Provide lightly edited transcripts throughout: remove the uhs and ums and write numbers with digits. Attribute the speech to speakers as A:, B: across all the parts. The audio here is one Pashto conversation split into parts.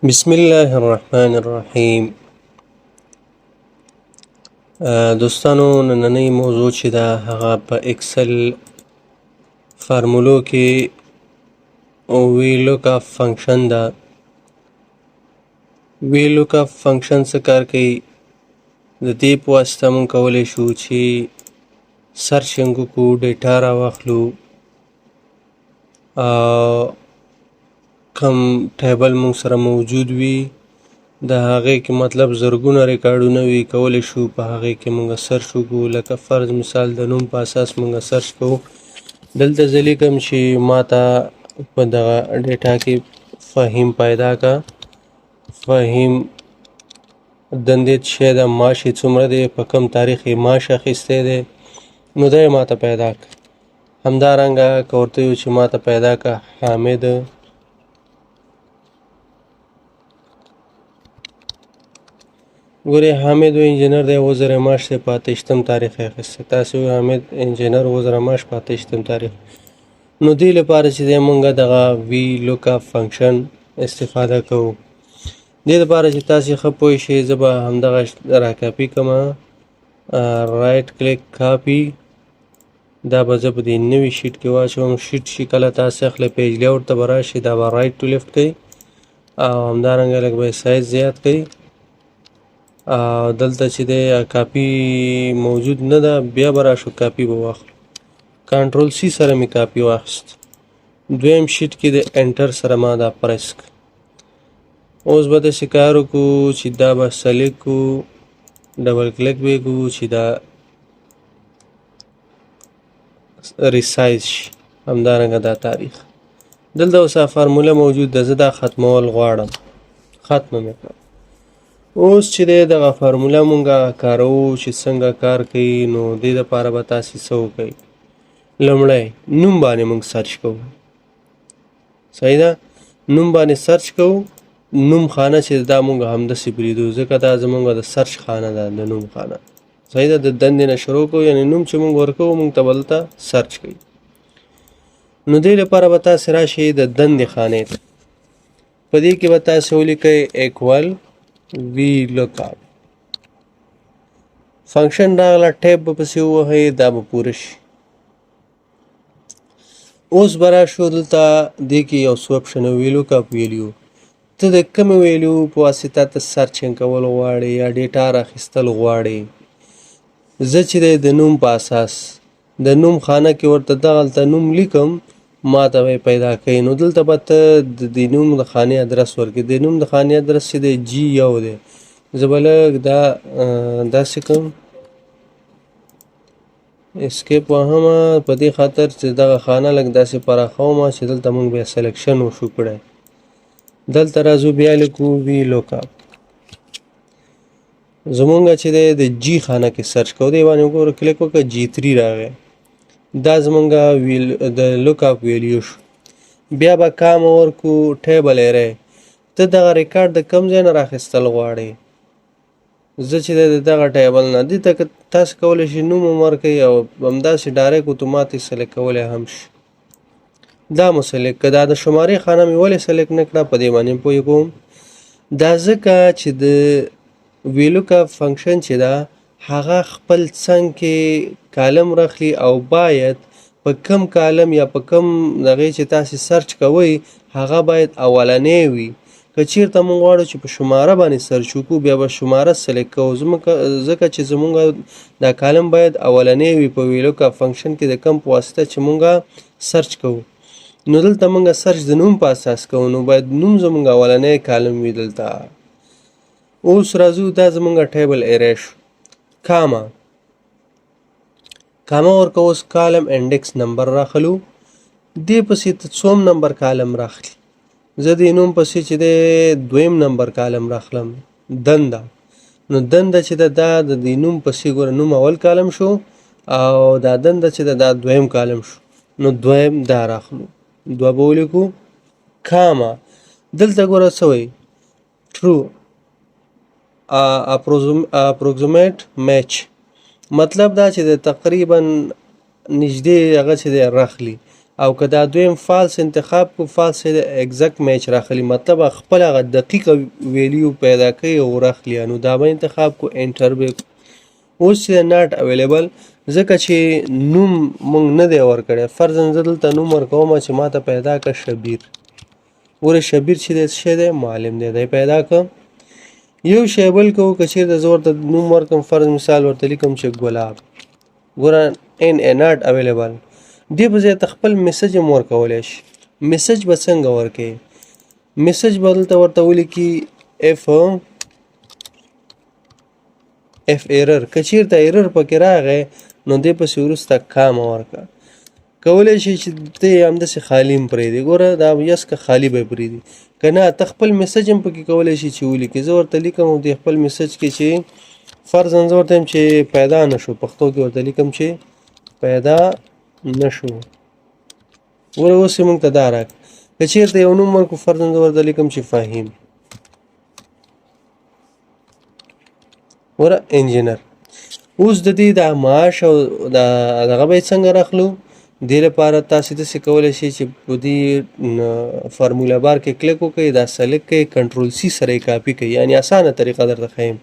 A: بسم الله الرحمن الرحیم. دوستانو نننۍ موضوع چې ده هغه په اکسل فارمولو کې وی لوک اپ فنکشن ده. وی لوک اپ فنکشن څه کار کوي؟ د دې په واسطه موږ کولی شو چې سرچنګ وکړو، ډیټا راواخلو، کم ټیبل موږ سره موجود وي د هغې کې مطلب زرګونه ریکارډونه وي، کولی شو په هغې کې موږ سرچ وکړو. لکه فرض مثال د نوم په اساس موږ سرچ کوو. دلته زه لیکم چې ماته په دغه ډیټا کې فهیم پیدا که. فهیم دندې شی ده، معاش یې څومره دی، په کوم تاریخ یې معاش اخیستی دی، نو دا یې ماته پیدا که. همدارنګه که ورته ویو چې ماته پیدا که حامد ګورې حامد و انجینر دی، 2000 معاش دی، په 28 تاریخ یې اخیستی. تاسې وایئ حامد انجینر 2000 معاش په 28 تاریخ. نو دې لپاره چې دی مونږ دغه وی لوک اپ فنکشن استفاده کوو. دې لپاره چې تاسې ښه پوه شئ زه به همدغه را کاپي کړمه، رایټ کلیک کاپي. دا به زه په دې نوي شیټ کې واچوم. شیټ چې کله تاسې اخلئ پیج لیاوټ ته به راشئ، دا به رایټ ټو لیفټ کوئ او همدارنګه لږ به یې سایز زیات کوئ. دلته چې دی کاپي موجود نه ده، بیا به راشو کاپي به واخلو. کنټرول سی سره مې کاپي واخیست. دویم شیټ کې د انټر سره ما دا پریس کړ. اوس به داسې کار وکړو چې دا به سلیکټ کړو، ډبل کلیک به یې کړو چې دا ریسایز شي. همدارنګه دا تاریخ دلته اوس فارموله موجود ده، زه دا ختمول غواړم. ختمه مې کړه. اوس چې دی دغه فارموله مونږ کاروو چې څنګه کار کوي، نو دې دپاره به تاسې څه وکئ؟ لومړی نوم باندې مونږ سرچ کوو. صحیح ده؟ نوم باندې سرچ کوو. نوم خانه چې دا مونږ همداسې بریدو، ځکه دا زمونږ د سرچ خانه ده، د نوم خانه. صحیح ده؟ د دندې نه شروع کوو، یعنې نوم چې مونږ ورکوو مونږ ته به دلته سرچ کوي. نو دې لپاره به تاسې راشئ د دندې خانې ته. په دې کې به تاسې ولیکئ ایکول وی لوک اپ فنکشن راغله، ټیپ به پسې ووهئ، دا به پوره شي. اوس به راشو دلته دې کې یو څو اپشنه وی لوک اپ ویلیو. ته د کومې ویلیو په واسطه ته سرچنګ کول غواړې یا ډیټا راخیستل غواړې. زه چې دی د نوم په اساس د نوم خانه کې ورته دغلته نوم لیکم، ما ته به یې پیدا کوي. نو دلته به ته د دې نوم د خانې ادرس ورکړې. د نوم د خانې ادرس چې دی G1 دی. زه به لږ دا داسې کړم، اسکیپ وهمه، په دې خاطر چې دغه خانه لږ داسې پراخومه چې دلته مونږ بیا سلیکشن وشو کړی. دلته راځو بیا لیکو وی لوک اپ. زمونږ چې دی د جی خانه کې سرچ کوو، دې باندې وګوره کلیک وکړه، G3 راغی. دا زمونږ د لوک اپ ویلیو شو. بیا به کام ورکو ټیبل ایری. ته دغه ریکارډ د کوم ځای نه راخیستل غواړې. زه چې دی د دغه ټیبل نه. دې ته تاسې کولی شئ نوم هم ورکئ او همداسې ډایرکټ اتوماتیک سلیکټ کولی هم شي. دا مو سلیکټ که دا د شمارې خانه مې ولې سلیکټ نه کړه، په دې باندې پوه کوم. دا ځکه چې د وی لوک اپ فنکشن چې ده هغه خپل څنګ کې کالم راخلي او باید په کم کالم یا په کم دغې چې تاسې سرچ کوئ هغه باید اولنی وي. که چیرته مونږ غواړو چې په شماره باندې سرچ وکړو، بیا به شماره سلیکټ کوو، ځکه چې زمونږ دا کالم باید اولنی وي په وی لوک اپ فنکشن کې د کم په واسطه چې مونږ سرچ کوو. نو دلته مونږ سرچ د نوم په اساس کوو، نو باید نوم زمونږ اولنی کالم وي دلته. اوس راځو دا زمونږ ټیبل ایری شو. کامه ورکوو. اوس کالم انډکس نمبر راخلو. دې پسې ته څوم نمبر کالم راخلي. زه دې نوم پسې چې دی دویم نمبر کالم راخلم. دنده. نو دنده چې ده دا د دې نوم پسې ګوره نوم اول کالم شو او دا دنده چې ده دا دویم کالم شو. نو دویم دا راخلو. دوه به ولیکو. کامه دلته ګوره څه وایي ټرو اپروکزیمیټ میچ. مطلب دا چې د تقریبا نږدې هغه چې دی راخلي. او که دا دویم فالس انتخاب کو فالس ایگزیکټ میچ راخلي مطلب خپل هغه دقیقه ویلیو پیدا کوي او راخلي نو دا به انتخاب کو انټر به اوس چې ناٹ اویلیبل ځکه چې نوم مونږ نه دی ورکړی فرضاً زه دلته نوم ورکوم چې ماته پیدا که شبیر ګوره شبیر چې دی څه شی دی معلم دی دی پیدا که یو شی بل کوو که چېرته زه ورته نوم ورکړم فرض مثال ورته لیکم چې ګلاب ګوره ناٹ اویلیبل دې په ځای ته خپل میسج هم ورکولی شي میسج به څنګه ورکوي میسج به دلته ورته ولیکي اف ایرر که چېرته ایرر پکې راغی نو دې پسې وروسته کامه ورکړه کولی شي چې ته همداسې خالي هم پرېږدي ګوره دا یس که خالي به یې پرېږدي که نه ته خپل میسج هم پکې کولی شي چې ولیکي زه ورته لیکم او دې خپل میسج کې چې فرضاً زه ورته یم چې پیدا نه شو پښتو کې ورته لیکم چې پیدا نه شو ګوره اوس یې مونږ ته دا راکړه که چېرته یو نوم ورکړو فرضاً زه ورته لیکم چې فهیم ګوره انجینر اوس د دې دا معاش او دغه به یې څنګه راخلو دې لپاره تاسې داسې کولی شئ چې په دې فارمولا بار کې کلیک وکړئ دا سلیکټ کړئ کنټرول سی سره یې کاپي کړئ یعنې اسانه طریقه درته ښیم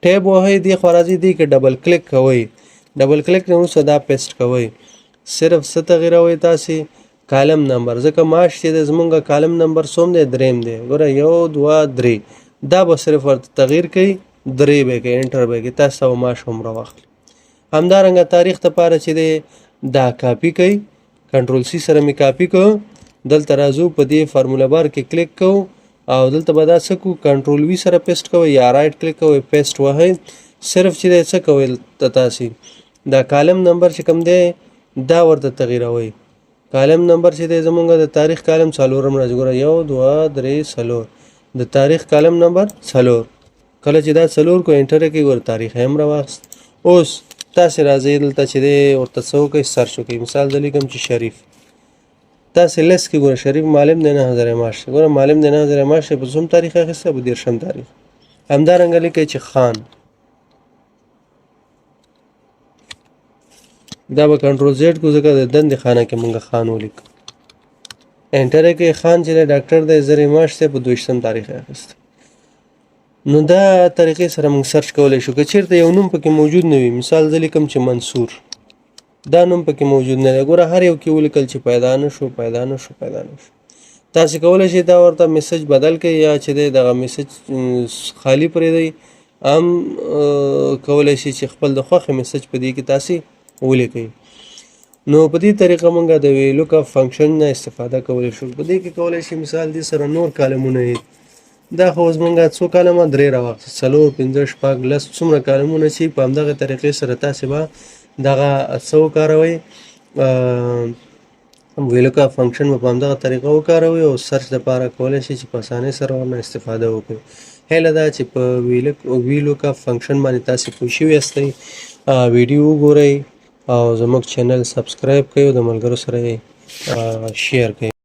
A: ټیب وهئ دې خوا راځئ دې کې ډبل کلیک کوئ ډبل کلیک نه وروسته دا پیسټ کوئ صرف څه تغیروئ تاسې کالم نمبر ځکه معاش چې دی زمونږ کالم نمبر څوم دی دریم دی ګوره 1 2 3 دا به صرف ورته تغییر کوي 3 به کوي انټر به کوي تاسو ته به معاش هومره واخلي همدارنګه تاریخ دپاره چې دی دا کاپی کوي کنټرول سی سره مې کاپی کوو دلته راځو په دې فارمولا بار کې کلیک کوو او دلته به دا څه کوو کنټرول وي سره پیسټ کوئ یا رایټ کلیک کوئ پیسټ وهئ صرف چې دی څه کوئ تاسې دا کالم نمبر چې کوم دی دا ورته تغیروئ کالم نمبر چې دی زمونږ د تاریخ کالم څلورم راځي ګوره 1 2 3 4 د تاریخ کالم نمبر 4 کله چې دا 4 کو انټر کوي ګوره تاریخ هم راواخیست اوس تاسې راځئ دلته چې دی ورته څه وکړئ سرچ وکړئ مثال زه لیکم چې شریف تاسې لیست کې ګوره شریف معلم دی 9000 معاش دی ګوره معلم دی 9000 معاش دی په څوم تاریخ اخیستی په 13 تاریخ همدارنګه لیکئ چې خان دا به کنټرول زیډ کو ځکه د دندې خانه کې مونږ خان ولیکو انټر یې کوئ خان چې دی ډاکټر دی 1000 معاش دی په 22 تاریخ اخیستی نو دا طریقې سره موږ سرچ کولی شو که چېرته یو نوم پکې موجود نه وي مثال زه لیکم چې منصور دا نوم پکې موجود نه دی ګوره هر یو کې ولیکل چې پیدا نه شو پیدا نه شو پیدا نه شو تاسې کولی شئ دا ورته میسج بدل کړئ یا چې دی دغه میسج خالي پرېږدئ هم کولی شئ چې خپل د خوښې میسج په دې کې تاسې ولیکئ نو په دې طریقه موږ د لوک اپ فنکشن نه استفاده کولی شو په دې کې کولی شئ مثال دې سره نور کالمونه دا خو اوس مونږ څو کالمه 3 راواخیست 4 5 6 10 څومره کالمونه چې په همدغه طریقې سره تاسې به دغه څه وکاروئ ویلوکا فنکشن به په همدغه طریقه وکاروئ او سرچ دپاره کولی شئ چې په اسانۍ سره ورنه استفاده وکړئ هیله ده چې په ویلوکا فنکشن باندې تاسې پوه شوي یاستئ ویډیو وګورئ او زموږ چینل سبسکرایب کړئ او د ملګرو سره یې شیر کړئ